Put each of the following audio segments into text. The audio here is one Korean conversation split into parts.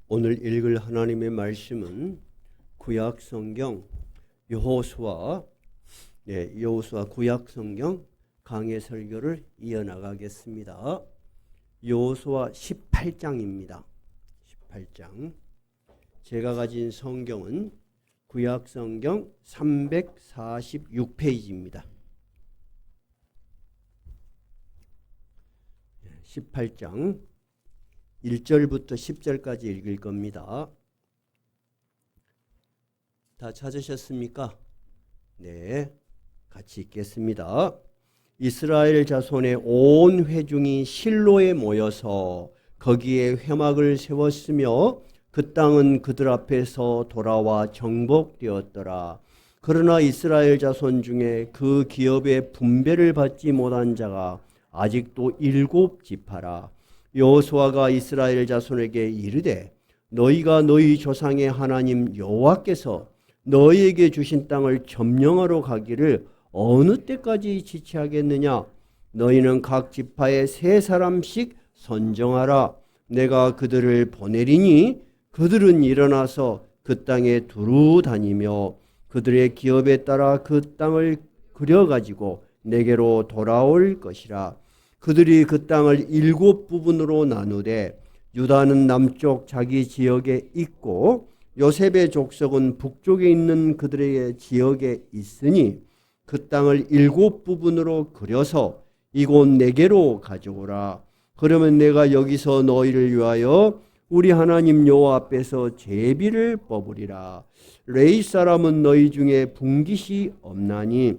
오늘 읽을 하나님의 말씀은 구약 성경 여호수아 구약 성경 강해 설교를 이어나가겠습니다. 여호수아 18장입니다. 18장. 제가 가진 성경은 구약 성경 346페이지입니다. 18장 1절부터 10절까지 읽을 겁니다. 다 찾으셨습니까? 네, 같이 읽겠습니다. 이스라엘 자손의 온 회중이 실로에 모여서 거기에 회막을 세웠으며 그 땅은 그들 앞에서 돌아와 정복되었더라. 그러나 이스라엘 자손 중에 그 기업의 분배를 받지 못한 자가 아직도 7지파라. 여호수아가 이스라엘 자손에게 이르되 너희가 너희 조상의 하나님 여호와께서 너희에게 주신 땅을 점령하러 가기를 어느 때까지 지체하겠느냐? 너희는 각 지파에 3사람씩 선정하라. 내가 그들을 보내리니 그들은 일어나서 그 땅에 두루 다니며 그들의 기업에 따라 그 땅을 그려가지고 내게로 돌아올 것이라. 그들이 그 땅을 7부분으로 나누되 유다는 남쪽 자기 지역에 있고 요셉의 족속은 북쪽에 있는 그들의 지역에 있으니 그 땅을 7부분으로 그려서 이곳 내게로 가져오라. 그러면 내가 여기서 너희를 위하여 우리 하나님 여호와 앞에서 제비를 뽑으리라. 레위 사람은 너희 중에 분깃이 없나니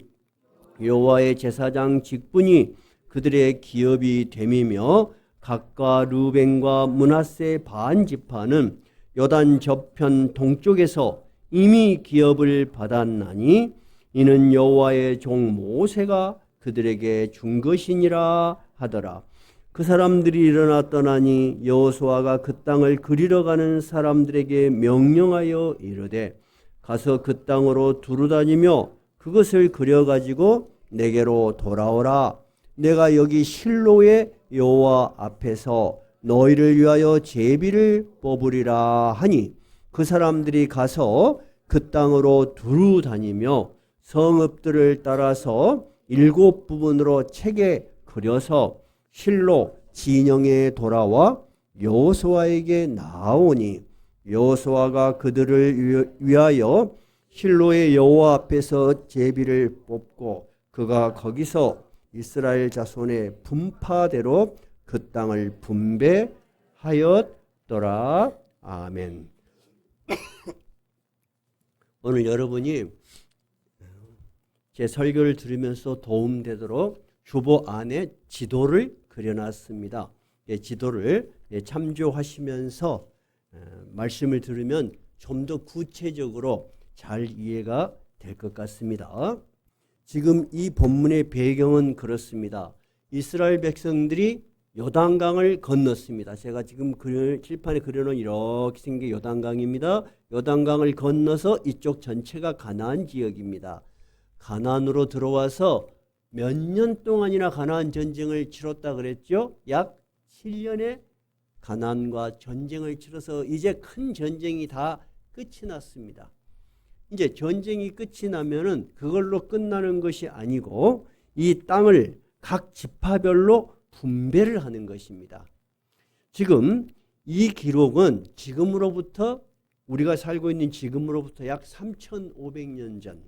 여호와의 제사장 직분이 그들의 기업이 됨이며 각과 르벤과 므낫세 반 지파는 요단 저편 동쪽에서 이미 기업을 받았나니 이는 여호와의 종 모세가 그들에게 준 것이니라 하더라. 그 사람들이 일어나 떠나니 여호수아가 그 땅을 그리러 가는 사람들에게 명령하여 이르되 가서 그 땅으로 두루다니며 그것을 그려가지고 내게로 돌아오라. 내가 여기 실로의 여호와 앞에서 너희를 위하여 제비를 뽑으리라 하니 그 사람들이 가서 그 땅으로 두루 다니며 성읍들을 따라서 7부분으로 책에 그려서 실로 진영에 돌아와 여호수아에게 나오니 여호수아가 그들을 위하여 실로의 여호와 앞에서 제비를 뽑고 그가 거기서 이스라엘 자손의 분파대로 그 땅을 분배하였더라. 아멘. 오늘 여러분이 제 설교를 들으면서 도움되도록 주보 안에 지도를 그려놨습니다. 지도를 참조하시면서 말씀을 들으면 좀 더 구체적으로 잘 이해가 될 것 같습니다. 지금 이 본문의 배경은 그렇습니다. 이스라엘 백성들이 요단강을 건넜습니다. 제가 지금 칠판에 그려놓은 이렇게 생긴 요단강입니다. 요단강을 건너서 이쪽 전체가 가나안 지역입니다. 가나안으로 들어와서 몇 년 동안이나 가나안 전쟁을 치렀다 그랬죠? 약 7년의 가나안과 전쟁을 치러서 이제 큰 전쟁이 다 끝이 났습니다. 이제 전쟁이 끝이 나면은 그걸로 끝나는 것이 아니고 이 땅을 각 지파별로 분배를 하는 것입니다. 지금 이 기록은 지금으로부터 우리가 살고 있는 지금으로부터 약 3,500년 전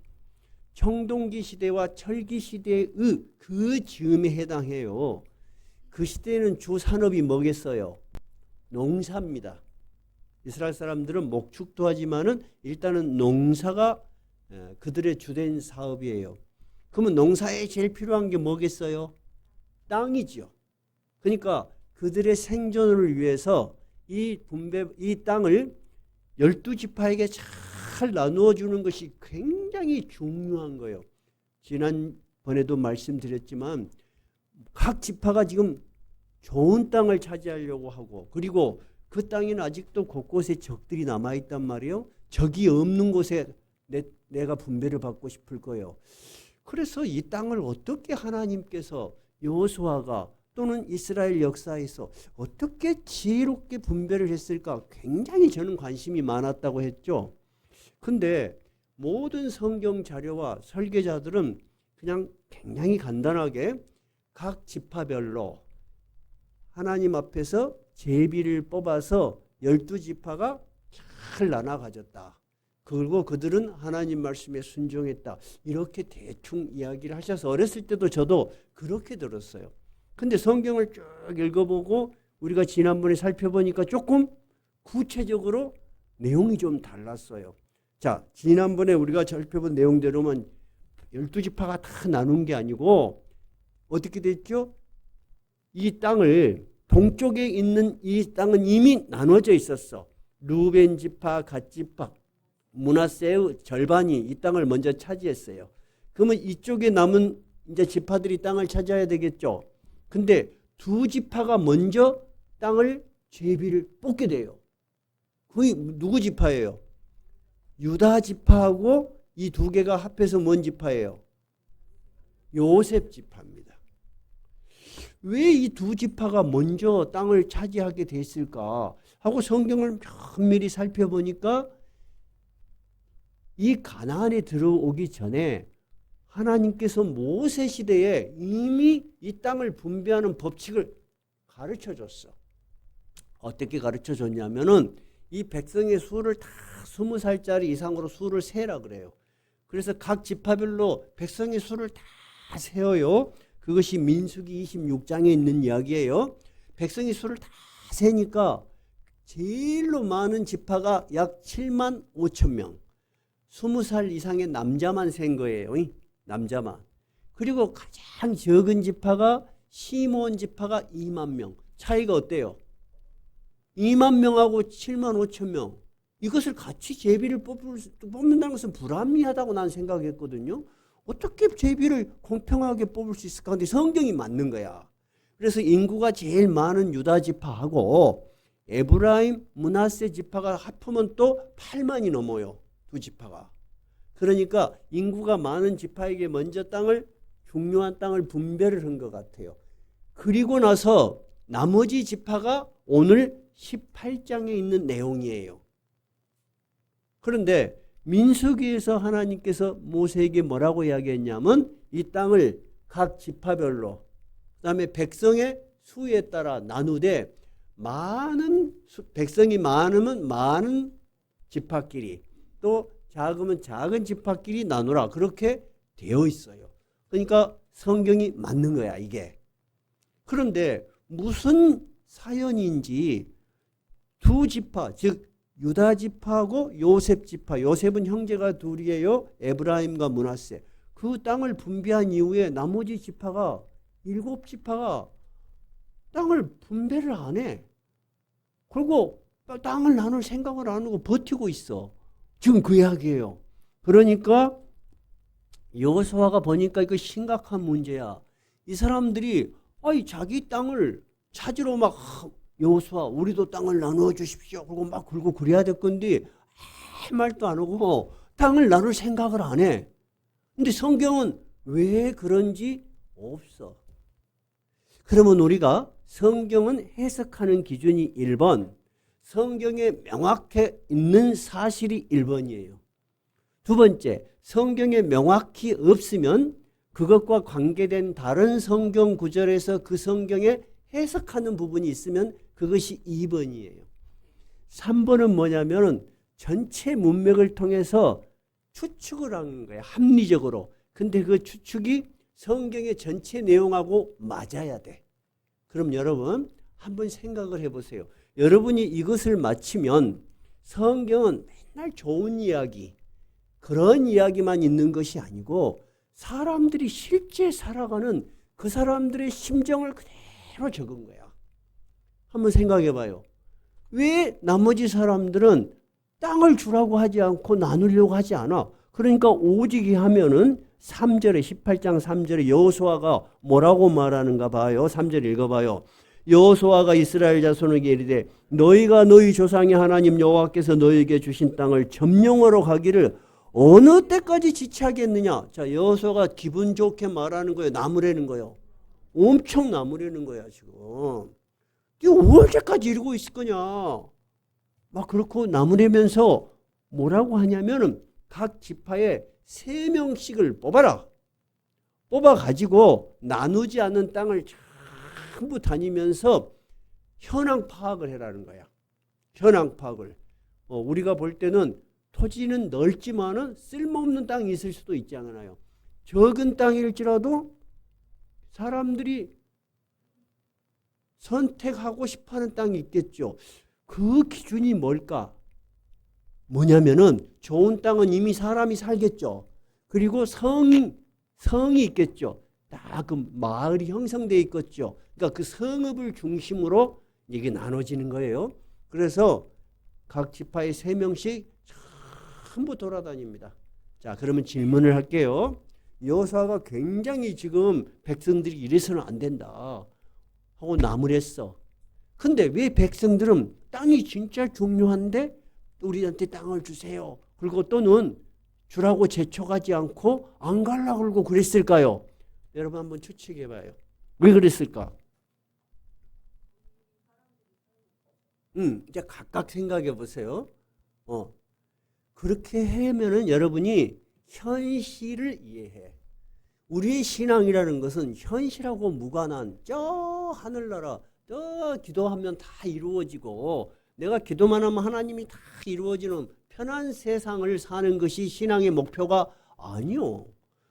청동기 시대와 철기 시대의 그 즈음에 해당해요. 그 시대에는 주 산업이 뭐겠어요? 농사입니다. 이스라엘 사람들은 목축도 하지만은 일단은 농사가 그들의 주된 사업이에요. 그러면 농사에 제일 필요한 게 뭐겠어요? 땅이죠. 그러니까 그들의 생존을 위해서 이 땅을 12지파에게 잘 나누어 주는 것이 굉장히 중요한 거예요. 지난번에도 말씀드렸지만 각 지파가 지금 좋은 땅을 차지하려고 하고 그리고 그 땅에는 아직도 곳곳에 적들이 남아있단 말이에요. 적이 없는 곳에 내가 분배를 받고 싶을 거예요. 그래서 이 땅을 어떻게 하나님께서 여호수아가 또는 이스라엘 역사에서 어떻게 지혜롭게 분별을 했을까? 굉장히 저는 관심이 많았다고 했죠. 근데 모든 성경 자료와 설계자들은 그냥 굉장히 간단하게 각 지파별로 하나님 앞에서 제비를 뽑아서 12지파가 잘 나눠 가졌다. 그리고 그들은 하나님 말씀에 순종했다. 이렇게 대충 이야기를 하셔서 어렸을 때도 저도 그렇게 들었어요. 근데 성경을 쭉 읽어보고 우리가 지난번에 살펴보니까 조금 구체적으로 내용이 좀 달랐어요. 자, 지난번에 우리가 살펴본 내용대로면 12지파가 다 나눈 게 아니고 어떻게 됐죠? 이 땅을 동쪽에 있는 이 땅은 이미 나눠져 있었어. 루벤 지파, 갓 지파, 므낫세의 절반이 이 땅을 먼저 차지했어요. 그러면 이쪽에 남은 이제 지파들이 땅을 차지해야 되겠죠. 근데 두 지파가 먼저 땅을 제비를 뽑게 돼요. 그게 누구 지파예요? 유다 지파하고 이 두 개가 합해서 뭔 지파예요? 요셉 지파입니다. 왜 이 두 지파가 먼저 땅을 차지하게 됐을까 하고 성경을 면밀히 살펴보니까 이 가나안에 들어오기 전에 하나님께서 모세 시대에 이미 이 땅을 분배하는 법칙을 가르쳐 줬어. 어떻게 가르쳐 줬냐면은 이 백성의 수를 다 20살짜리 이상으로 수를 세라 그래요. 그래서 각 지파별로 백성의 수를 다 세어요. 그것이 민수기 26장에 있는 이야기예요. 백성의 수를 다 세니까 제일로 많은 지파가 약 7만 5천 명. 20살 이상의 남자만 센 거예요. 남자만. 그리고 가장 적은 지파가 시므온 지파가 2만 명. 차이가 어때요? 2만 명하고 7만 5천 명. 이것을 같이 제비를 뽑는다는 것은 불합리하다고 난 생각했거든요. 어떻게 제비를 공평하게 뽑을 수 있을까? 근데 성경이 맞는 거야. 그래서 인구가 제일 많은 유다 지파하고 에브라임, 므낫세 지파가 합하면 또 8만이 넘어요. 두 지파가. 그러니까 인구가 많은 지파에게 먼저 중요한 땅을 분배를 한 것 같아요. 그리고 나서 나머지 지파가 오늘 18장에 있는 내용이에요. 그런데 민수기에서 하나님께서 모세에게 뭐라고 이야기했냐면 이 땅을 각 지파별로 그다음에 백성의 수에 따라 나누되 백성이 많으면 많은 지파끼리 또 작으면 작은 지파끼리 나누라. 그렇게 되어 있어요. 그러니까 성경이 맞는 거야, 이게. 그런데 무슨 사연인지 두 지파, 즉 유다 지파하고 요셉 지파, 요셉은 형제가 둘이에요. 에브라임과 므낫세. 그 땅을 분배한 이후에 나머지 지파가 7지파가 땅을 분배를 안 해. 그리고 땅을 나눌 생각을 안 하고 버티고 있어. 지금 그 이야기예요. 그러니까 여호수아가 보니까 이거 심각한 문제야. 이 사람들이 자기 땅을 찾으러 막 여호수아 우리도 땅을 나누어 주십시오. 그리고 막 굴고 그래야 될 건데 아무 말도 안 하고 땅을 나눌 생각을 안 해. 근데 성경은 왜 그런지 없어. 그러면 우리가 성경은 해석하는 기준이 1번, 성경에 명확히 있는 사실이 1번이에요. 두 번째, 성경에 명확히 없으면 그것과 관계된 다른 성경 구절에서 그 성경에 해석하는 부분이 있으면 그것이 2번이에요. 3번은 뭐냐면 전체 문맥을 통해서 추측을 하는 거예요. 합리적으로. 근데 그 추측이 성경의 전체 내용하고 맞아야 돼. 그럼 여러분 한번 생각을 해보세요. 여러분이 이것을 맞히면 성경은 맨날 좋은 이야기, 그런 이야기만 있는 것이 아니고 사람들이 실제 살아가는 그 사람들의 심정을 그대로 적은 거야. 한번 생각해 봐요. 왜 나머지 사람들은 땅을 주라고 하지 않고 나누려고 하지 않아? 그러니까 오직이 하면은 3절에 18장 3절에 여호수아가 뭐라고 말하는가 봐요. 3절 읽어봐요. 여호수아가 이스라엘 자손에게 이르되 너희가 너희 조상의 하나님 여호와께서 너희에게 주신 땅을 점령하러 가기를 어느 때까지 지체하겠느냐. 자, 여호수아가 기분 좋게 말하는 거예요. 나무라는 거예요. 엄청 나무라는 거야 지금. 이거 언제까지 이러고 있을 거냐. 막 그렇고 나무라면서 뭐라고 하냐면은 각 지파에 3명씩을 뽑아라. 뽑아가지고 나누지 않은 땅을 전부 다니면서 현황 파악을 해라는 거야. 현황 파악을. 우리가 볼 때는 토지는 넓지만은 쓸모없는 땅이 있을 수도 있지 않나요? 적은 땅일지라도 사람들이 선택하고 싶어하는 땅이 있겠죠. 그 기준이 뭘까? 뭐냐면은 좋은 땅은 이미 사람이 살겠죠. 그리고 성이 있겠죠. 다 그 마을이 형성되어 있겠죠. 그러니까 그 성읍을 중심으로 이게 나눠지는 거예요. 그래서 각 지파에 3명씩 전부 돌아다닙니다. 자, 그러면 질문을 할게요. 여호수아가 굉장히 지금 백성들이 이래서는 안 된다 하고 나무랬어. 근데 왜 백성들은 땅이 진짜 중요한데 우리한테 땅을 주세요. 그리고 또는 주라고 재촉하지 않고 안 갈라 그러고 그랬을까요? 여러분 한번 추측해 봐요. 왜 그랬을까? 이제 각각 생각해 보세요. 그렇게 하면은 여러분이 현실을 이해해. 우리의 신앙이라는 것은 현실하고 무관한 저 하늘나라 저 기도하면 다 이루어지고 내가 기도만 하면 하나님이 다 이루어지는 편한 세상을 사는 것이 신앙의 목표가 아니요.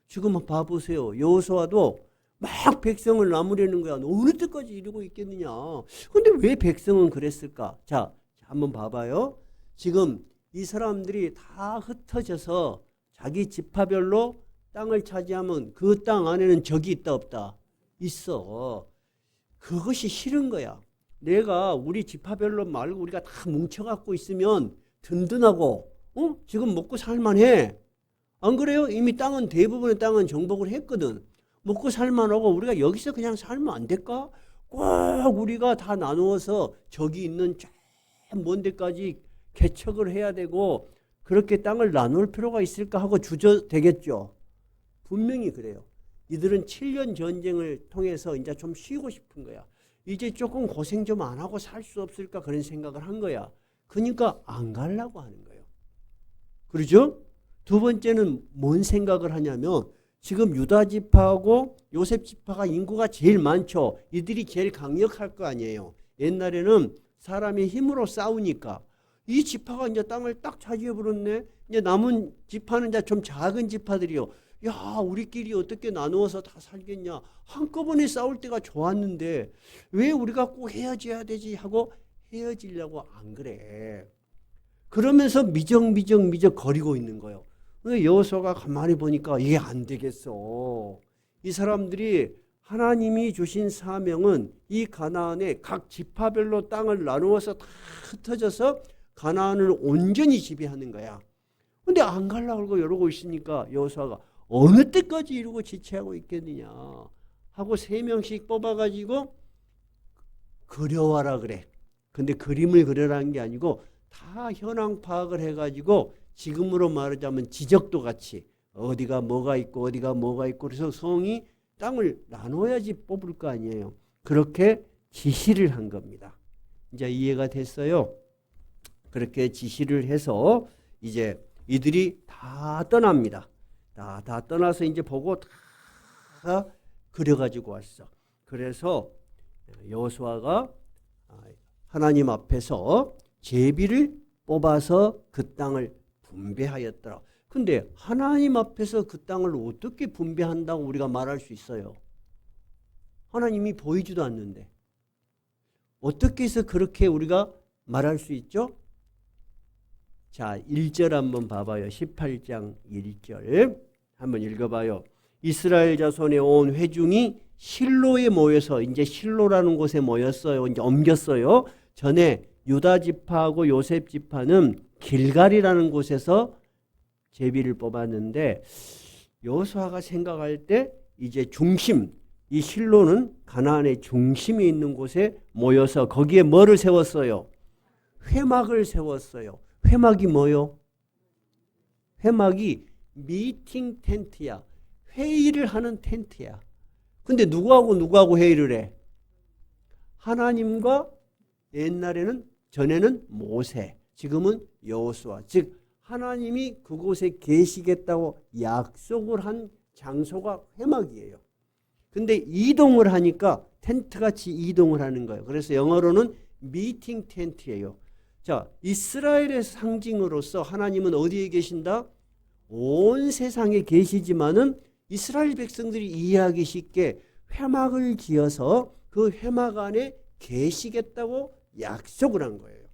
지금 봐보세요. 여호수아도 막 백성을 나무라는 거야. 어느 때까지 이루고 있겠느냐. 근데 왜 백성은 그랬을까? 자, 한번 봐봐요. 지금 이 사람들이 다 흩어져서 자기 지파별로 땅을 차지하면 그 땅 안에는 적이 있다 없다? 있어. 그것이 싫은 거야. 내가 우리 지파별로 말고 우리가 다 뭉쳐갖고 있으면 든든하고 지금 먹고 살만해. 안 그래요? 이미 땅은 대부분의 땅은 정복을 했거든. 먹고 살만하고 우리가 여기서 그냥 살면 안 될까? 꼭 우리가 다 나누어서 저기 있는 저 먼 데까지 개척을 해야 되고 그렇게 땅을 나눌 필요가 있을까 하고 주저되겠죠. 분명히 그래요. 이들은 7년 전쟁을 통해서 이제 좀 쉬고 싶은 거야. 이제 조금 고생 좀 안 하고 살 수 없을까 그런 생각을 한 거야. 그러니까 안 가려고 하는 거예요. 그렇죠? 두 번째는 뭔 생각을 하냐면 지금 유다 지파하고 요셉 지파가 인구가 제일 많죠. 이들이 제일 강력할 거 아니에요. 옛날에는 사람이 힘으로 싸우니까 이 지파가 이제 땅을 딱 차지해 버렸네. 이제 남은 지파는 이제 좀 작은 지파들이요. 야, 우리끼리 어떻게 나누어서 다 살겠냐. 한꺼번에 싸울 때가 좋았는데 왜 우리가 꼭 헤어져야 되지 하고 헤어지려고 안 그래. 그러면서 미적 거리고 있는 거예요. 여호수아가 가만히 보니까 이게 안 되겠어. 이 사람들이 하나님이 주신 사명은 이 가나안의 각 지파별로 땅을 나누어서 다 흩어져서 가나안을 온전히 지배하는 거야. 근데 안 가려고 그러고 이러고 있으니까 여호수아가 어느 때까지 이러고 지체하고 있겠느냐 하고 3명씩 뽑아가지고 그려와라 그래. 근데 그림을 그려라는 게 아니고 다 현황 파악을 해가지고 지금으로 말하자면 지적도 같이 어디가 뭐가 있고 어디가 뭐가 있고 그래서 성이 땅을 나눠야지 뽑을 거 아니에요. 그렇게 지시를 한 겁니다. 이제 이해가 됐어요. 그렇게 지시를 해서 이제 이들이 다 떠납니다. 다 떠나서 이제 보고 다 그려가지고 왔어. 그래서 여호수아가 하나님 앞에서 제비를 뽑아서 그 땅을 분배하였더라. 근데 하나님 앞에서 그 땅을 어떻게 분배한다고 우리가 말할 수 있어요? 하나님이 보이지도 않는데 어떻게 해서 그렇게 우리가 말할 수 있죠? 자, 1절 한번 봐봐요. 18장 1절 한번 읽어봐요. 이스라엘 자손의 온 회중이 실로에 모여서 이제 실로라는 곳에 모였어요. 이제 옮겼어요. 전에 유다 지파하고 요셉 지파는 길갈이라는 곳에서 제비를 뽑았는데 여호수아가 생각할 때 이제 중심, 이 실로는 가나안의 중심에 있는 곳에 모여서 거기에 뭐를 세웠어요? 회막을 세웠어요. 회막이 뭐요? 회막이 미팅 텐트야. 회의를 하는 텐트야. 근데 누구하고 회의를 해? 하나님과 옛날에는 전에는 모세, 지금은 여호수아. 즉 하나님이 그곳에 계시겠다고 약속을 한 장소가 회막이에요. 근데 이동을 하니까 텐트같이 이동을 하는 거예요. 그래서 영어로는 미팅 텐트예요. 자, 이스라엘의 상징으로서 하나님은 어디에 계신다? 온 세상에 계시지만은 이스라엘 백성들이 이해하기 쉽게 회막을 지어서 그 회막 안에 계시겠다고 약속을 한 거예요.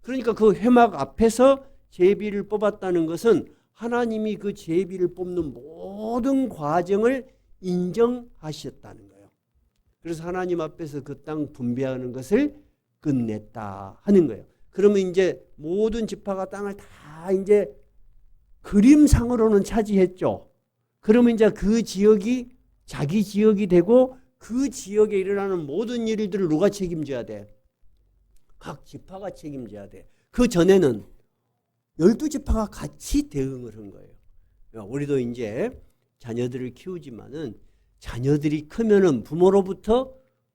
그러니까 그 회막 앞에서 제비를 뽑았다는 것은 하나님이 그 제비를 뽑는 모든 과정을 인정하셨다는 거예요. 그래서 하나님 앞에서 그 땅 분배하는 것을 끝냈다 하는 거예요. 그러면 이제 모든 지파가 땅을 다 이제 그림상으로는 차지했죠. 그러면 이제 그 지역이 자기 지역이 되고 그 지역에 일어나는 모든 일들을 누가 책임져야 돼? 각 지파가 책임져야 돼. 그 전에는 12지파가 같이 대응을 한 거예요. 우리도 이제 자녀들을 키우지만은 자녀들이 크면은 부모로부터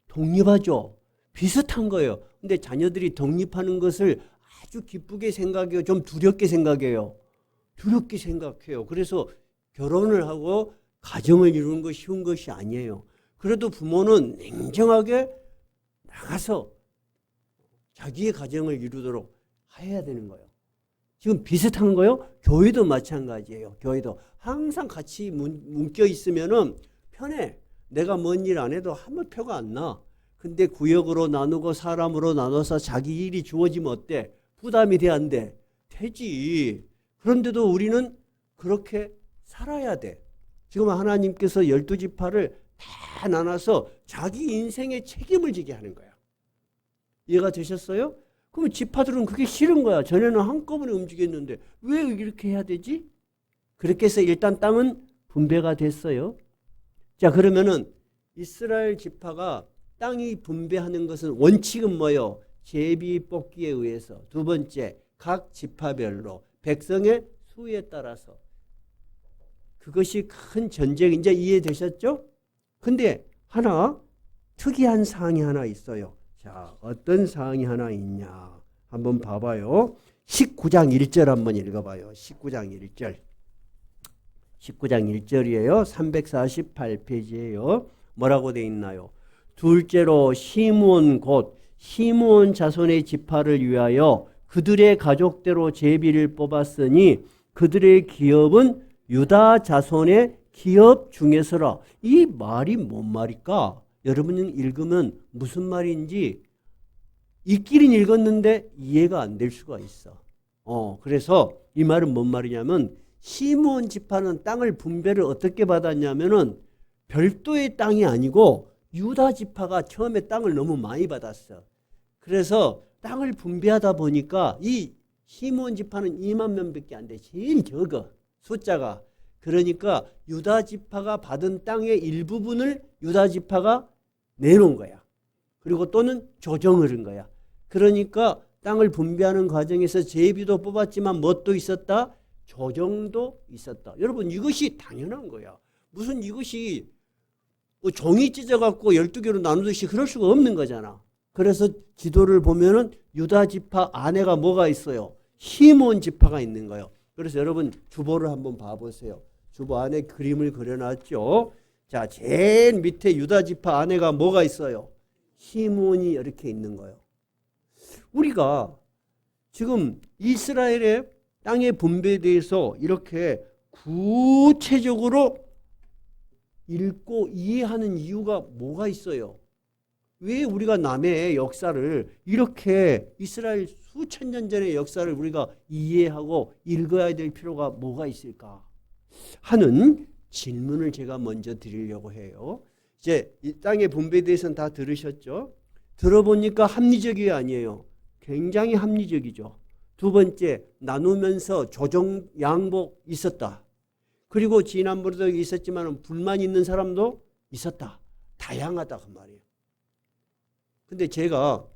독립하죠. 비슷한 거예요. 근데 자녀들이 독립하는 것을 아주 기쁘게 생각해요. 좀 두렵게 생각해요. 두렵게 생각해요. 그래서 결혼을 하고 가정을 이루는 것이 쉬운 것이 아니에요. 그래도 부모는 냉정하게 나가서 자기의 가정을 이루도록 해야 되는 거예요. 지금 비슷한 거요? 교회도 마찬가지예요. 교회도 항상 같이 묶여 있으면은 편해. 내가 뭔 일 안 해도 아무 표가 안 나. 근데 구역으로 나누고 사람으로 나눠서 자기 일이 주어지면 어때? 부담이 돼, 안 돼? 되지. 그런데도 우리는 그렇게 살아야 돼. 지금 하나님께서 12지파를 다 나눠서 자기 인생에 책임을 지게 하는 거야. 이해가 되셨어요? 그럼 지파들은 그게 싫은 거야. 전에는 한꺼번에 움직였는데 왜 이렇게 해야 되지? 그렇게 해서 일단 땅은 분배가 됐어요. 자, 그러면은 이스라엘 지파가 땅이 분배하는 것은 원칙은 뭐예요? 제비 뽑기에 의해서. 두 번째, 각 지파별로 백성의 수에 따라서. 그것이 큰 전쟁. 이제 이해되셨죠? 근데 하나 특이한 사항이 하나 있어요. 자, 어떤 사항이 하나 있냐? 한번 봐봐요. 19장 1절 한번 읽어봐요. 19장 1절. 19장 1절이에요. 348페이지예요. 뭐라고 돼 있나요? 둘째로 시므온 곧 시므온 자손의 지파를 위하여 그들의 가족대로 제비를 뽑았으니 그들의 기업은 유다 자손의 기업 중에서라. 이 말이 뭔 말일까? 여러분이 읽으면 무슨 말인지 읽기는 읽었는데 이해가 안 될 수가 있어. 그래서 이 말은 뭔 말이냐면 시므온 지파는 땅을 분배를 어떻게 받았냐면은 별도의 땅이 아니고 유다 지파가 처음에 땅을 너무 많이 받았어. 그래서 땅을 분배하다 보니까 이 시므온 지파는 2만 명밖에 안 돼. 제일 적어 숫자가. 그러니까 유다 지파가 받은 땅의 일부분을 유다 지파가 내놓은 거야. 그리고 또는 조정을 한 거야. 그러니까 땅을 분배하는 과정에서 제비도 뽑았지만 뭣도 있었다? 조정도 있었다. 여러분 이것이 당연한 거야. 무슨 이것이 종이 찢어갖고 12개로 나누듯이 그럴 수가 없는 거잖아. 그래서 지도를 보면은 유다 지파 안에가 뭐가 있어요? 시므온 지파가 있는 거예요. 그래서 여러분 주보를 한번 봐보세요. 주보 안에 그림을 그려놨죠. 자, 제일 밑에 유다 지파 안에가 뭐가 있어요? 시므온이 이렇게 있는 거예요. 우리가 지금 이스라엘의 땅의 분배에 대해서 이렇게 구체적으로 읽고 이해하는 이유가 뭐가 있어요? 왜 우리가 남의 역사를 이렇게 이스라엘 수천 년 전의 역사를 우리가 이해하고 읽어야 될 필요가 뭐가 있을까 하는 질문을 제가 먼저 드리려고 해요. 이제 이 땅의 분배에 대해서는 다 들으셨죠? 들어보니까 합리적이 아니에요. 굉장히 합리적이죠. 두 번째, 나누면서 조정 양복 있었다. 그리고 지난번에도 있었지만 불만 있는 사람도 있었다. 다양하다 그 말이에요. 근데 제가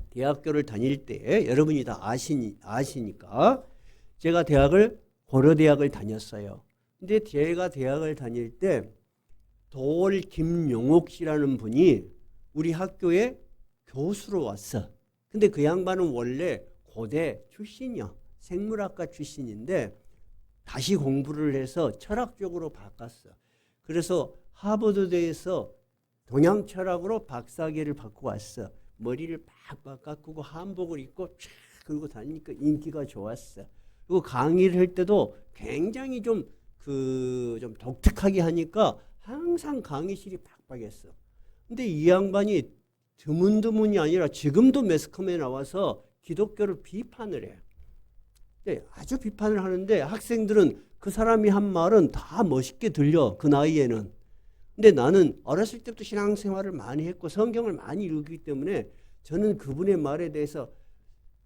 대학교를 다닐 때 여러분이 다 아시니까 제가 고려대학을 다녔어요. 근데 제가 대학을 다닐 때 도월 김용옥 씨라는 분이 우리 학교에 교수로 왔어. 근데 그 양반은 원래 고대 출신이야. 생물학과 출신인데 다시 공부를 해서 철학 쪽으로 바꿨어. 그래서 하버드대에서 동양 철학으로 박사학위를 받고 왔어. 머리를 팍 깎고 한복을 입고 쫙 그러고 다니니까 인기가 좋았어. 그리고 강의를 할 때도 굉장히 좀 독특하게 하니까 항상 강의실이 팍팍했어. 근데 이 양반이 드문드문이 아니라 지금도 매스컴에 나와서 기독교를 비판을 해. 네, 아주 비판을 하는데 학생들은 그 사람이 한 말은 다 멋있게 들려. 그 나이에는. 근데 나는 어렸을 때부터 신앙생활을 많이 했고 성경을 많이 읽기 때문에 저는 그분의 말에 대해서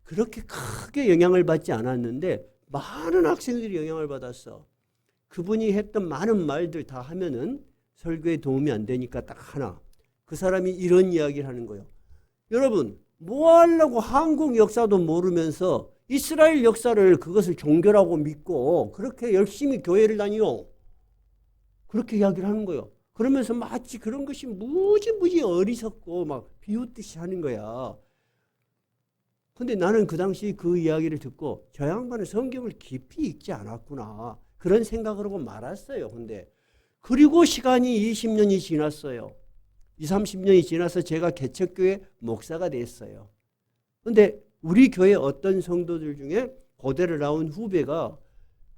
그렇게 크게 영향을 받지 않았는데 많은 학생들이 영향을 받았어. 그분이 했던 많은 말들 다 하면은 설교에 도움이 안 되니까 딱 하나. 그 사람이 이런 이야기를 하는 거예요. 여러분, 뭐 하려고 한국 역사도 모르면서 이스라엘 역사를 그것을 종교라고 믿고 그렇게 열심히 교회를 다니요. 그렇게 이야기를 하는 거예요. 그러면서 마치 그런 것이 무지무지 어리석고 막 비웃듯이 하는 거야. 근데 나는 그 당시 그 이야기를 듣고 저 양반은 성경을 깊이 읽지 않았구나. 그런 생각을 하고 말았어요. 근데 그리고 시간이 20년이 지났어요. 20, 30년이 지나서 제가 개척교회 목사가 됐어요. 근데 우리 교회 어떤 성도들 중에 고대를 나온 후배가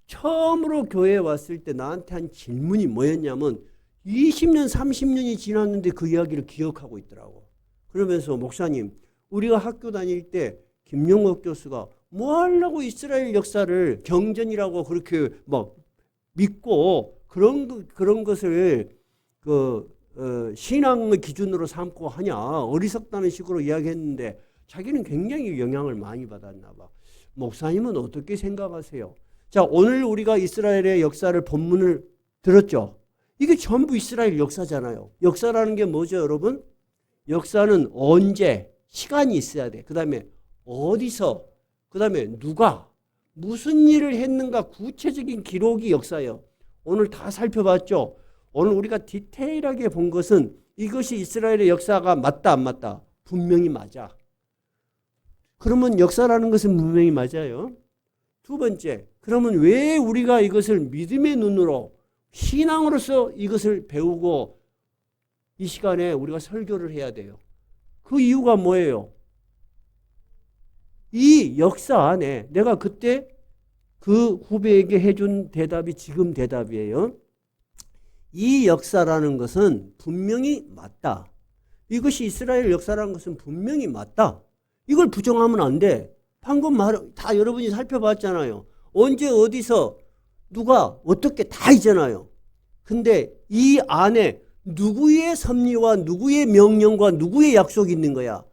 처음으로 교회에 왔을 때 나한테 한 질문이 뭐였냐면 20년, 30년이 지났는데 그 이야기를 기억하고 있더라고. 그러면서 목사님, 우리가 학교 다닐 때 김용옥 교수가 뭐 하려고 이스라엘 역사를 경전이라고 그렇게 막 믿고 그런 것을 신앙의 기준으로 삼고 하냐. 어리석다는 식으로 이야기했는데 자기는 굉장히 영향을 많이 받았나 봐. 목사님은 어떻게 생각하세요? 자, 오늘 우리가 이스라엘의 역사를 본문을 들었죠. 이게 전부 이스라엘 역사잖아요. 역사라는 게 뭐죠, 여러분? 역사는 언제, 시간이 있어야 돼. 그 다음에 어디서, 그 다음에 누가, 무슨 일을 했는가 구체적인 기록이 역사예요. 오늘 다 살펴봤죠. 오늘 우리가 디테일하게 본 것은 이것이 이스라엘의 역사가 맞다, 안 맞다? 분명히 맞아. 그러면 역사라는 것은 분명히 맞아요. 두 번째, 그러면 왜 우리가 이것을 믿음의 눈으로 신앙으로서 이것을 배우고 이 시간에 우리가 설교를 해야 돼요? 그 이유가 뭐예요? 이 역사 안에 내가 그때 그 후배에게 해준 대답이 지금 대답이에요. 이 역사라는 것은 분명히 맞다. 이것이 이스라엘 역사라는 것은 분명히 맞다. 이걸 부정하면 안 돼. 방금 다 여러분이 살펴봤잖아요. 언제 어디서 누가 어떻게 다 있잖아요. 근데 이 안에 누구의 섭리와 누구의 명령과 누구의 약속이 있는 거야?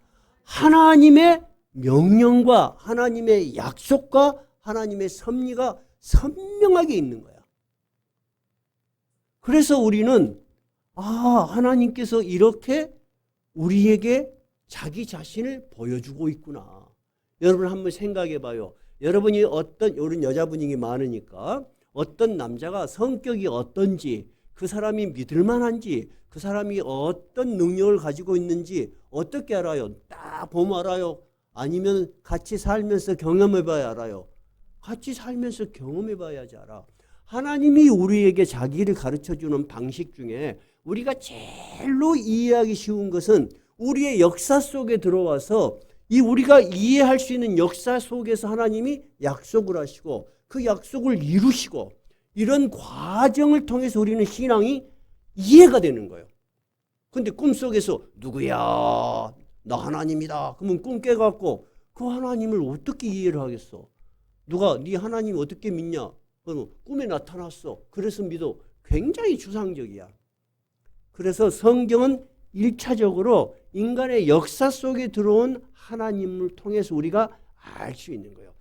하나님의 명령과 하나님의 약속과 하나님의 섭리가 선명하게 있는 거야. 그래서 우리는 하나님께서 이렇게 우리에게 자기 자신을 보여주고 있구나. 여러분 한번 생각해 봐요. 여러분이 우린 여자분이 많으니까 어떤 남자가 성격이 어떤지, 그 사람이 믿을 만한지, 그 사람이 어떤 능력을 가지고 있는지 어떻게 알아요? 딱 보면 알아요? 아니면 같이 살면서 경험해 봐야 알아요? 같이 살면서 경험해 봐야지 알아. 하나님이 우리에게 자기를 가르쳐주는 방식 중에 우리가 제일로 이해하기 쉬운 것은 우리의 역사 속에 들어와서 우리가 이해할 수 있는 역사 속에서 하나님이 약속을 하시고 그 약속을 이루시고 이런 과정을 통해서 우리는 신앙이 이해가 되는 거예요. 근데 꿈속에서 누구야? 나 하나님이다. 그러면 꿈 깨갖고 그 하나님을 어떻게 이해를 하겠어? 누가 네 하나님 어떻게 믿냐? 그러면 꿈에 나타났어. 그래서 믿어. 굉장히 추상적이야. 그래서 성경은 1차적으로 인간의 역사 속에 들어온 하나님을 통해서 우리가 알 수 있는 거예요.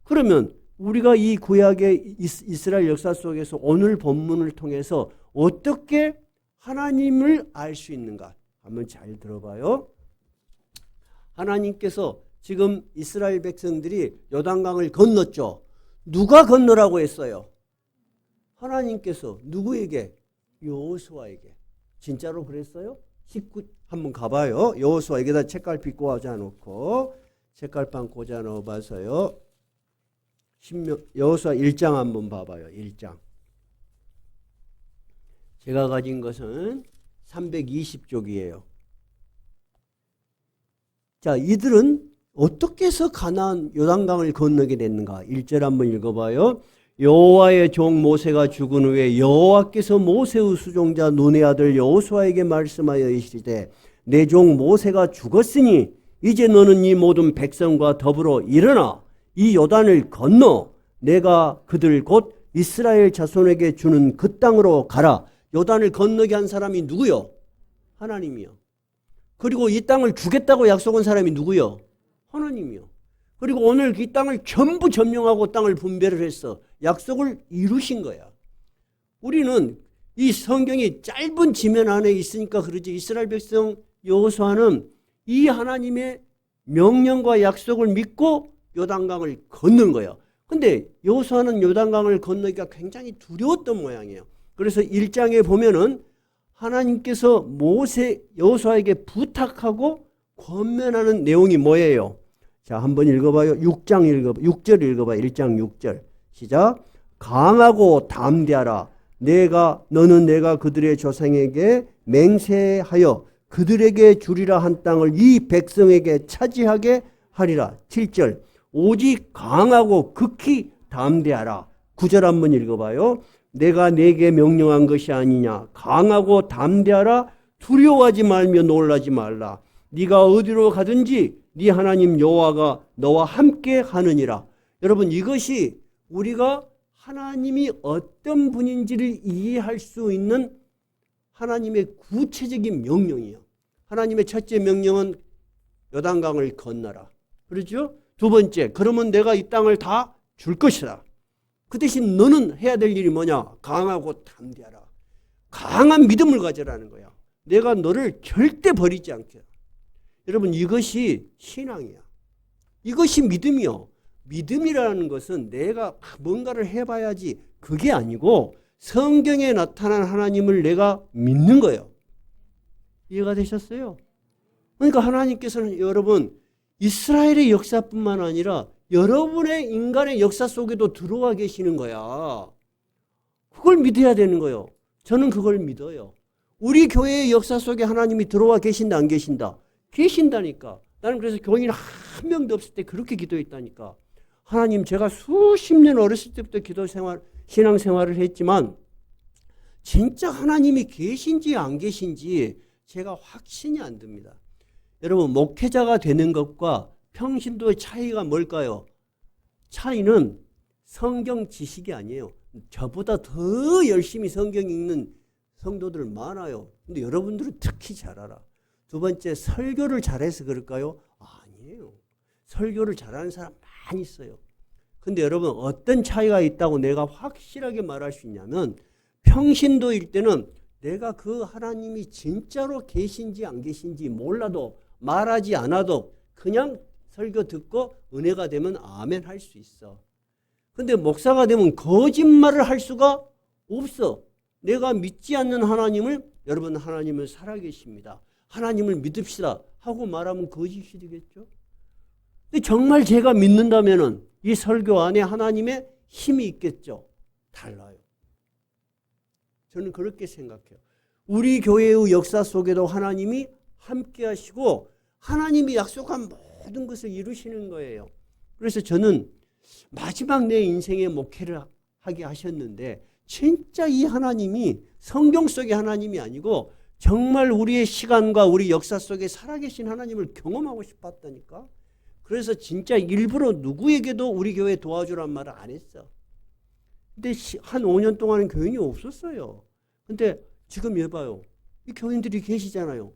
그러면 우리가 이 구약의 이스라엘 역사 속에서 오늘 본문을 통해서 어떻게 하나님을 알 수 있는가? 한번 잘 들어봐요. 하나님께서 지금 이스라엘 백성들이 요단강을 건넜죠. 누가 건너라고 했어요? 하나님께서 누구에게? 여호수아에게. 진짜로 그랬어요? 19 한번 가봐요. 여호수아 여기다 책갈피 꽂아놓고 책갈판 꽂아 넣어봐서요. 여호수아 1장 한번 봐봐요. 1장. 제가 가진 것은 320쪽이에요. 자, 이들은 어떻게 해서 가나안 요단강을 건너게 됐는가? 1절 한번 읽어봐요. 여호와의 종 모세가 죽은 후에 여호와께서 모세의 수종자 눈의 아들 여호수아에게 말씀하여 이르시되 내 종 모세가 죽었으니 이제 너는 이 모든 백성과 더불어 일어나 이 요단을 건너 내가 그들 곧 이스라엘 자손에게 주는 그 땅으로 가라. 요단을 건너게 한 사람이 누구요? 하나님이요. 그리고 이 땅을 주겠다고 약속한 사람이 누구요? 하나님이요. 그리고 오늘 이 땅을 전부 점령하고 땅을 분배를 해서 약속을 이루신 거야. 우리는 이 성경이 짧은 지면 안에 있으니까 그러지, 이스라엘 백성 여호수아는 이 하나님의 명령과 약속을 믿고 요단강을 건넌 거예요. 근데 여호수아는 요단강을 건너기가 굉장히 두려웠던 모양이에요. 그래서 1장에 보면은 하나님께서 모세 여호수아에게 부탁하고 권면하는 내용이 뭐예요? 자, 한번 읽어봐요. 6절 읽어봐요. 1장 6절. 시작. 강하고 담대하라. 너는 내가 그들의 조상에게 맹세하여 그들에게 주리라 한 땅을 이 백성에게 차지하게 하리라. 7절. 오직 강하고 극히 담대하라. 9절 한번 읽어봐요. 내가 내게 명령한 것이 아니냐. 강하고 담대하라. 두려워하지 말며 놀라지 말라. 네가 어디로 가든지 네 하나님 여호와가 너와 함께 하느니라. 여러분, 이것이 우리가 하나님이 어떤 분인지를 이해할 수 있는 하나님의 구체적인 명령이에요. 하나님의 첫째 명령은 요단강을 건너라. 그렇죠? 두 번째, 그러면 내가 이 땅을 다 줄 것이다. 그 대신 너는 해야 될 일이 뭐냐? 강하고 담대하라. 강한 믿음을 가져라는 거야. 내가 너를 절대 버리지 않게. 여러분, 이것이 신앙이야. 이것이 믿음이요. 믿음이라는 것은 내가 뭔가를 해봐야지 그게 아니고 성경에 나타난 하나님을 내가 믿는 거예요. 이해가 되셨어요? 그러니까 하나님께서는 여러분 이스라엘의 역사뿐만 아니라 여러분의 인간의 역사 속에도 들어와 계시는 거야. 그걸 믿어야 되는 거예요. 저는 그걸 믿어요. 우리 교회의 역사 속에 하나님이 들어와 계신다 안 계신다? 계신다니까. 나는 그래서 교인 한 명도 없을 때 그렇게 기도했다니까. 하나님, 제가 수십 년 어렸을 때부터 신앙생활을 했지만 진짜 하나님이 계신지 안 계신지 제가 확신이 안 듭니다. 여러분, 목회자가 되는 것과 평신도의 차이가 뭘까요? 차이는 성경 지식이 아니에요. 저보다 더 열심히 성경 읽는 성도들 많아요. 근데 여러분들은 특히 잘 알아. 두 번째, 설교를 잘해서 그럴까요? 아니에요. 설교를 잘하는 사람 많이 있어요. 근데 여러분, 어떤 차이가 있다고 내가 확실하게 말할 수 있냐면 평신도일 때는 내가 그 하나님이 진짜로 계신지 안 계신지 몰라도 말하지 않아도 그냥 설교 듣고 은혜가 되면 아멘 할 수 있어. 근데 목사가 되면 거짓말을 할 수가 없어. 내가 믿지 않는 하나님을, 여러분, 하나님은 살아계십니다. 하나님을 믿읍시다 하고 말하면 거짓이 되겠죠. 근데 정말 제가 믿는다면은 이 설교 안에 하나님의 힘이 있겠죠. 달라요. 저는 그렇게 생각해요. 우리 교회의 역사 속에도 하나님이 함께 하시고 하나님이 약속한 모든 것을 이루시는 거예요. 그래서 저는 마지막 내 인생의 목회를 하게 하셨는데 진짜 이 하나님이 성경 속의 하나님이 아니고 정말 우리의 시간과 우리 역사 속에 살아계신 하나님을 경험하고 싶었다니까. 그래서 진짜 일부러 누구에게도 우리 교회 도와주란 말을 안 했어. 근데 한 5년 동안은 교인이 없었어요. 근데 지금 해봐요. 이 교인들이 계시잖아요.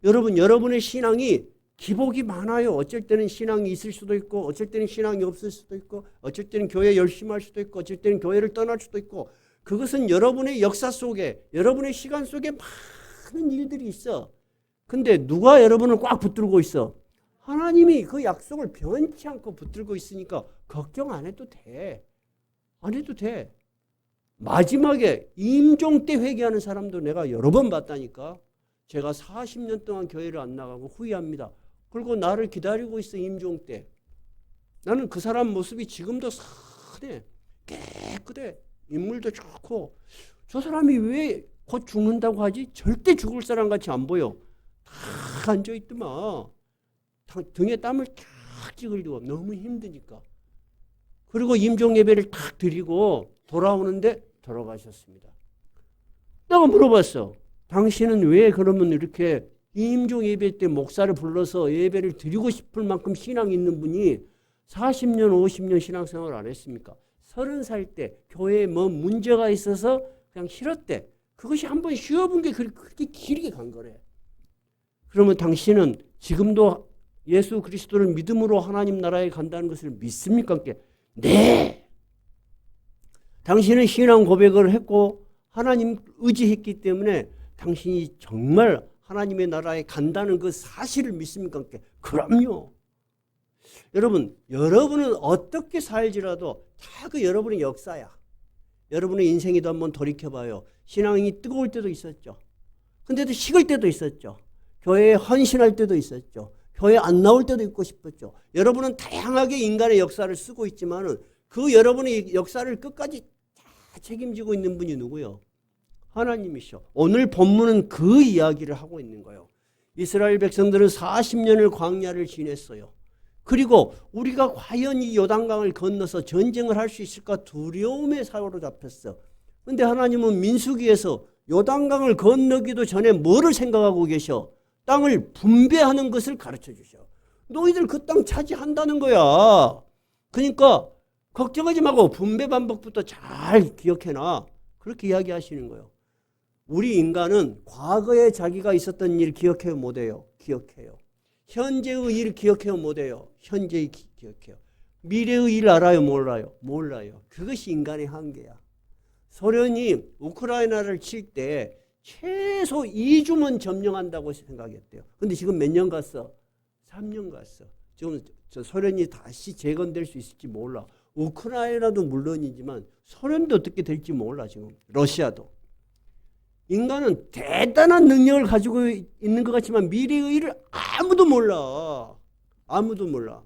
여러분의 신앙이 기복이 많아요. 어쩔 때는 신앙이 있을 수도 있고 어쩔 때는 신앙이 없을 수도 있고 어쩔 때는 교회 열심히 할 수도 있고 어쩔 때는 교회를 떠날 수도 있고 그것은 여러분의 역사 속에 여러분의 시간 속에 많은 일들이 있어. 근데 누가 여러분을 꽉 붙들고 있어? 하나님이 그 약속을 변치 않고 붙들고 있으니까 걱정 안 해도 돼. 안 해도 돼. 마지막에 임종 때 회개하는 사람도 내가 여러 번 봤다니까. 제가 40년 동안 교회를 안 나가고 후회합니다. 그리고 나를 기다리고 있어, 임종 때. 나는 그 사람 모습이 지금도 선해, 깨끗해, 인물도 좋고, 저 사람이 왜 곧 죽는다고 하지? 절대 죽을 사람 같이 안 보여. 다 앉아있더만. 등에 땀을 탁 찌그리고 너무 힘드니까. 그리고 임종 예배를 탁 드리고 돌아오는데 돌아가셨습니다. 내가 물어봤어. 당신은 왜 그러면 이렇게 임종 예배 때 목사를 불러서 예배를 드리고 싶을 만큼 신앙이 있는 분이 40년, 50년 신앙생활을 안 했습니까? 30살 때 교회에 뭐 문제가 있어서 그냥 싫었대. 그것이 한번 쉬어본 게 그렇게 길게 간 거래. 그러면 당신은 지금도 예수 그리스도를 믿음으로 하나님 나라에 간다는 것을 믿습니까? 네. 당신은 신앙 고백을 했고 하나님 의지했기 때문에 당신이 정말 하나님의 나라에 간다는 그 사실을 믿습니까? 그럼요. 여러분, 여러분은 어떻게 살지라도 다 그 여러분의 역사야. 여러분의 인생에도 한번 돌이켜봐요. 신앙이 뜨거울 때도 있었죠. 근데도 식을 때도 있었죠. 교회에 헌신할 때도 있었죠. 교회 안 나올 때도 있고 싶었죠. 여러분은 다양하게 인간의 역사를 쓰고 있지만은 그 여러분의 역사를 끝까지 다 책임지고 있는 분이 누구요? 하나님이셔. 오늘 본문은 그 이야기를 하고 있는 거예요. 이스라엘 백성들은 40년을 광야를 지냈어요. 그리고 우리가 과연 이 요단강을 건너서 전쟁을 할 수 있을까 두려움에 사로잡혔어. 그런데 하나님은 민수기에서 요단강을 건너기도 전에 뭐를 생각하고 계셔? 땅을 분배하는 것을 가르쳐 주셔. 너희들 그 땅 차지한다는 거야. 그러니까 걱정하지 말고 분배 방법부터 잘 기억해놔. 그렇게 이야기하시는 거예요. 우리 인간은 과거에 자기가 있었던 일 기억해요, 못해요? 기억해요. 현재의 일 기억해요, 못해요? 현재의 기억해요. 미래의 일 알아요, 몰라요? 몰라요. 그것이 인간의 한계야. 소련이 우크라이나를 칠 때 최소 2주면 점령한다고 생각했대요. 근데 지금 몇 년 갔어? 3년 갔어. 지금 저 소련이 다시 재건될 수 있을지 몰라. 우크라이나도 물론이지만 소련도 어떻게 될지 몰라. 지금 러시아도. 인간은 대단한 능력을 가지고 있는 것 같지만 미래의 일을 아무도 몰라. 아무도 몰라.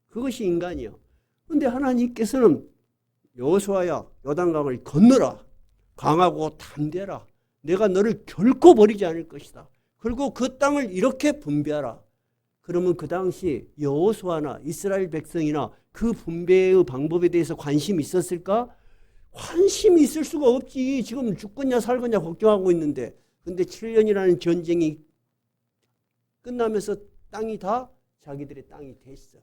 그것이 인간이야. 그런데 하나님께서는 여호수아야, 요단강을 건너라. 강하고 담대라. 내가 너를 결코 버리지 않을 것이다. 그리고 그 땅을 이렇게 분배하라. 그러면 그 당시 여호수아나 이스라엘 백성이나 그 분배의 방법에 대해서 관심이 있었을까? 관심이 있을 수가 없지. 지금 죽겠냐 살겠냐 걱정하고 있는데. 근데 7년이라는 전쟁이 끝나면서 땅이 다 자기들의 땅이 됐어.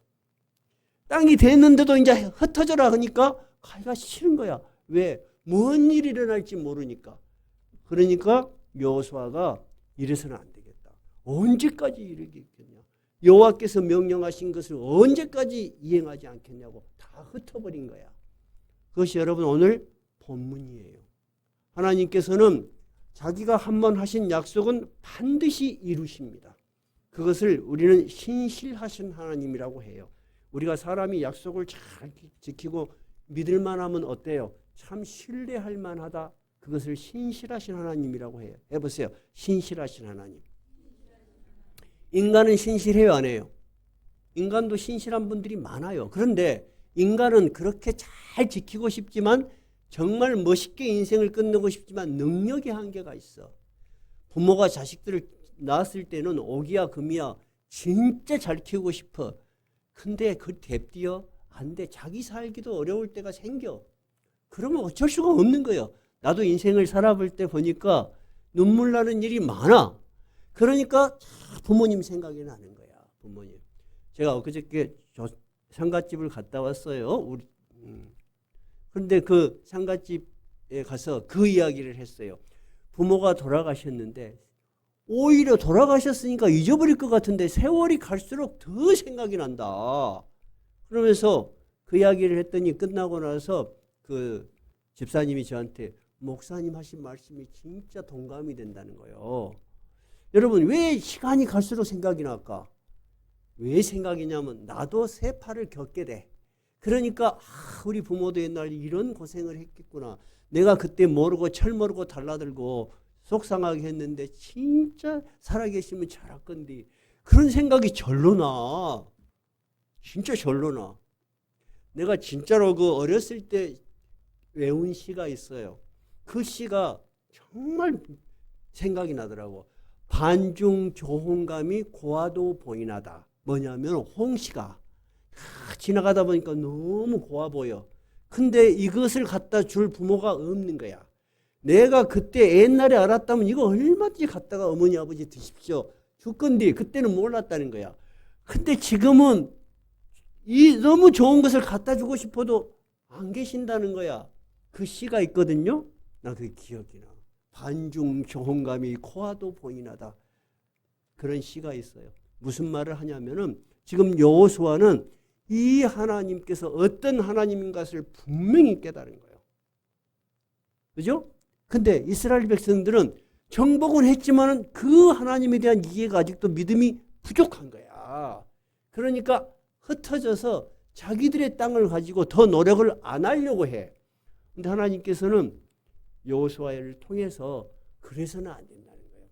땅이 됐는데도 이제 흩어져라 하니까 가기가 싫은 거야. 왜? 뭔 일이 일어날지 모르니까. 그러니까 여호수아가 이래서는 안 되겠다. 언제까지 이러겠냐. 여호와께서 명령하신 것을 언제까지 이행하지 않겠냐고 다 흩어버린 거야. 그것이 여러분 오늘 본문이에요. 하나님께서는 자기가 한번 하신 약속은 반드시 이루십니다. 그것을 우리는 신실하신 하나님이라고 해요. 우리가 사람이 약속을 잘 지키고 믿을 만하면 어때요? 참 신뢰할 만하다. 그것을 신실하신 하나님이라고 해요. 해보세요. 신실하신 하나님. 인간은 신실해요, 안 해요? 인간도 신실한 분들이 많아요. 그런데 인간은 그렇게 잘 지키고 싶지만 정말 멋있게 인생을 끝내고 싶지만 능력의 한계가 있어. 부모가 자식들을 낳았을 때는 오기야 금이야 진짜 잘 키우고 싶어. 근데 그 뎁디어 안 돼. 자기 살기도 어려울 때가 생겨. 그러면 어쩔 수가 없는 거예요. 나도 인생을 살아볼 때 보니까 눈물 나는 일이 많아. 그러니까 부모님 생각이 나는 거야. 부모님. 제가 엊그저께 상갓집을 갔다 왔어요. 그런데 그 상갓집에 가서 그 이야기를 했어요. 부모가 돌아가셨는데 오히려 돌아가셨으니까 잊어버릴 것 같은데 세월이 갈수록 더 생각이 난다. 그러면서 그 이야기를 했더니 끝나고 나서 그 집사님이 저한테 목사님 하신 말씀이 진짜 동감이 된다는 거예요. 여러분 왜 시간이 갈수록 생각이 날까? 왜 생각이냐면 나도 세파를 겪게 돼. 그러니까 우리 부모도 옛날에 이런 고생을 했겠구나. 내가 그때 모르고 철 모르고 달라들고 속상하게 했는데 진짜 살아계시면 잘할 건데 그런 생각이 절로 나. 진짜 절로 나. 내가 진짜로 그 어렸을 때 외운 시가 있어요. 그 시가 정말 생각이 나더라고. 반중 조홍감이 고와도 보이나다. 뭐냐면 홍시가 지나가다 보니까 너무 고와 보여. 근데 이것을 갖다 줄 부모가 없는 거야. 내가 그때 옛날에 알았다면 이거 얼마든지 갖다가 어머니 아버지 드십시오. 줄 건데 그때는 몰랐다는 거야. 근데 지금은 이 너무 좋은 것을 갖다 주고 싶어도 안 계신다는 거야. 그 시가 있거든요. 나 그게 기억이 나. 반중 조홍감이 코와도 보이나다. 그런 시가 있어요. 무슨 말을 하냐면은 지금 여호수아는 이 하나님께서 어떤 하나님인 것을 분명히 깨달은 거예요. 그죠? 근데 이스라엘 백성들은 정복은 했지만은 그 하나님에 대한 이해가 아직도 믿음이 부족한 거야. 그러니까 흩어져서 자기들의 땅을 가지고 더 노력을 안 하려고 해. 근데 하나님께서는 여호수아를 통해서 그래서는 안 된다는 거예요.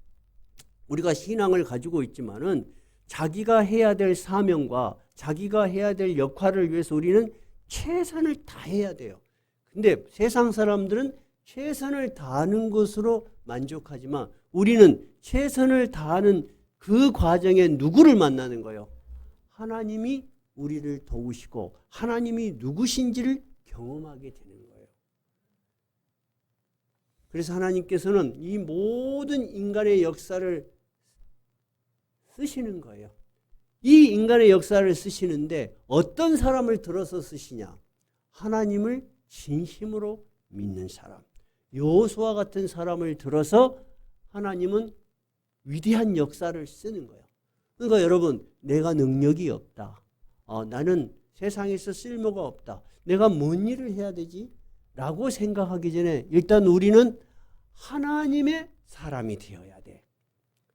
우리가 신앙을 가지고 있지만은 자기가 해야 될 사명과 자기가 해야 될 역할을 위해서 우리는 최선을 다해야 돼요. 근데 세상 사람들은 최선을 다하는 것으로 만족하지만 우리는 최선을 다하는 그 과정에 누구를 만나는 거예요? 하나님이 우리를 도우시고 하나님이 누구신지를 경험하게 되는 거예요. 그래서 하나님께서는 이 모든 인간의 역사를 쓰시는 거예요. 이 인간의 역사를 쓰시는데 어떤 사람을 들어서 쓰시냐? 하나님을 진심으로 믿는 사람. 여호수아 같은 사람을 들어서 하나님은 위대한 역사를 쓰는 거예요. 그러니까 여러분, 내가 능력이 없다. 나는 세상에서 쓸모가 없다. 내가 뭔 일을 해야 되지? 라고 생각하기 전에 일단 우리는 하나님의 사람이 되어야 돼.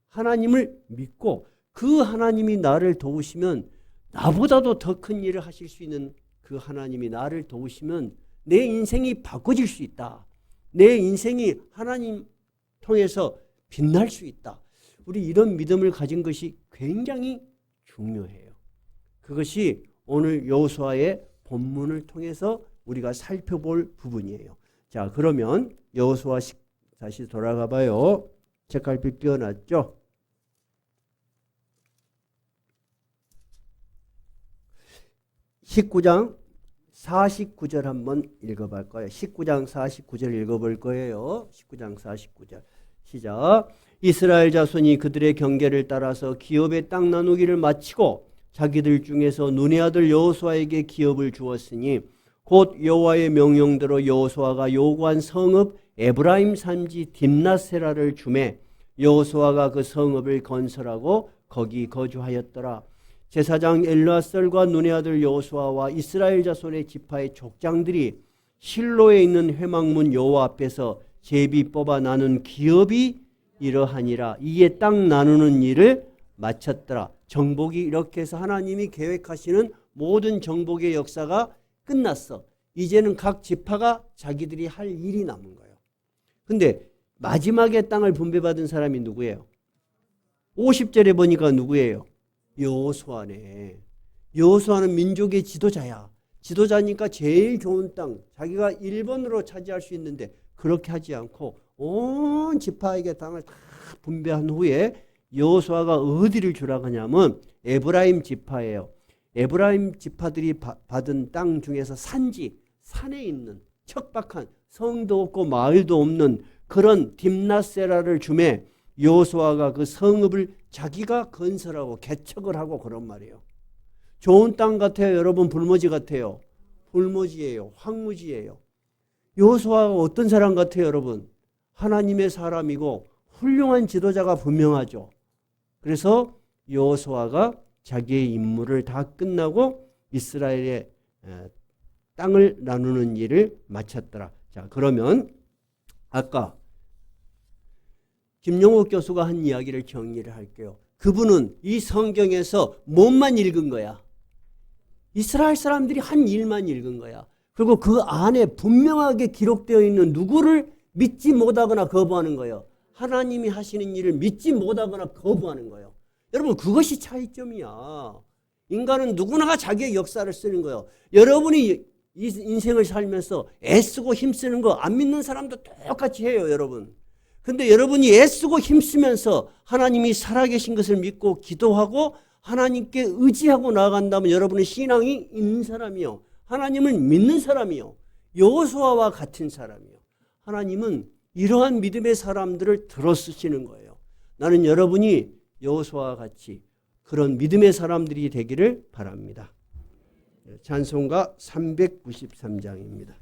하나님을 믿고 그 하나님이 나를 도우시면 나보다도 더 큰 일을 하실 수 있는 그 하나님이 나를 도우시면 내 인생이 바꿔질 수 있다. 내 인생이 하나님 통해서 빛날 수 있다. 우리 이런 믿음을 가진 것이 굉장히 중요해요. 그것이 오늘 여호수아의 본문을 통해서 우리가 살펴볼 부분이에요. 자, 그러면 여호수아 다시 돌아가 봐요. 책갈피 띄워놨죠? 19장 49절 한번 읽어볼 거예요. 19장 49절 읽어볼 거예요. 19장 49절 시작. 이스라엘 자손이 그들의 경계를 따라서 기업의 땅 나누기를 마치고 자기들 중에서 눈의 아들 여호수아에게 기업을 주었으니 곧 여호와의 명령대로 여호수아가 요구한 성읍 에브라임 산지 딥낫세라를 주매 여호수아가 그 성읍을 건설하고 거기 거주하였더라. 제사장 엘르아살과 눈의 아들 여호수아와 이스라엘 자손의 지파의 족장들이 실로에 있는 회막문 여호와 앞에서 제비 뽑아 나눈 기업이 이러하니라. 이에 땅 나누는 일을 마쳤더라. 정복이 이렇게 해서 하나님이 계획하시는 모든 정복의 역사가 끝났어. 이제는 각 지파가 자기들이 할 일이 남은 거예요. 근데 마지막에 땅을 분배받은 사람이 누구예요? 50절에 보니까 누구예요? 여호수아네. 여호수아는 민족의 지도자야. 지도자니까 제일 좋은 땅, 자기가 1번으로 차지할 수 있는데 그렇게 하지 않고 온 지파에게 땅을 다 분배한 후에 여호수아가 어디를 주라고 하냐면 에브라임 지파예요. 에브라임 지파들이 받은 땅 중에서 산지, 산에 있는 척박한 성도 없고 마을도 없는 그런 딥낫세라를 주매 여호수아가 그 성읍을 자기가 건설하고 개척을 하고 그런 말이에요. 좋은 땅 같아요? 여러분 불모지 같아요? 불모지예요. 황무지예요. 여호수아가 어떤 사람 같아요? 여러분 하나님의 사람이고 훌륭한 지도자가 분명하죠. 그래서 여호수아가 자기의 임무를 다 끝나고 이스라엘의 땅을 나누는 일을 마쳤더라. 자, 그러면 아까 김용옥 교수가 한 이야기를 정리를 할게요. 그분은 이 성경에서 뭐만 읽은 거야? 이스라엘 사람들이 한 일만 읽은 거야. 그리고 그 안에 분명하게 기록되어 있는 누구를 믿지 못하거나 거부하는 거예요. 하나님이 하시는 일을 믿지 못하거나 거부하는 거예요. 여러분 그것이 차이점이야. 인간은 누구나 자기의 역사를 쓰는 거예요. 여러분이 이 인생을 살면서 애쓰고 힘쓰는 거 안 믿는 사람도 똑같이 해요, 여러분. 근데 여러분이 애쓰고 힘쓰면서 하나님이 살아계신 것을 믿고 기도하고 하나님께 의지하고 나아간다면 여러분은 신앙이 있는 사람이요. 하나님을 믿는 사람이요. 여호수아와 같은 사람이요. 하나님은 이러한 믿음의 사람들을 들어 쓰시는 거예요. 나는 여러분이 여호수아와 같이 그런 믿음의 사람들이 되기를 바랍니다. 찬송가 393장입니다.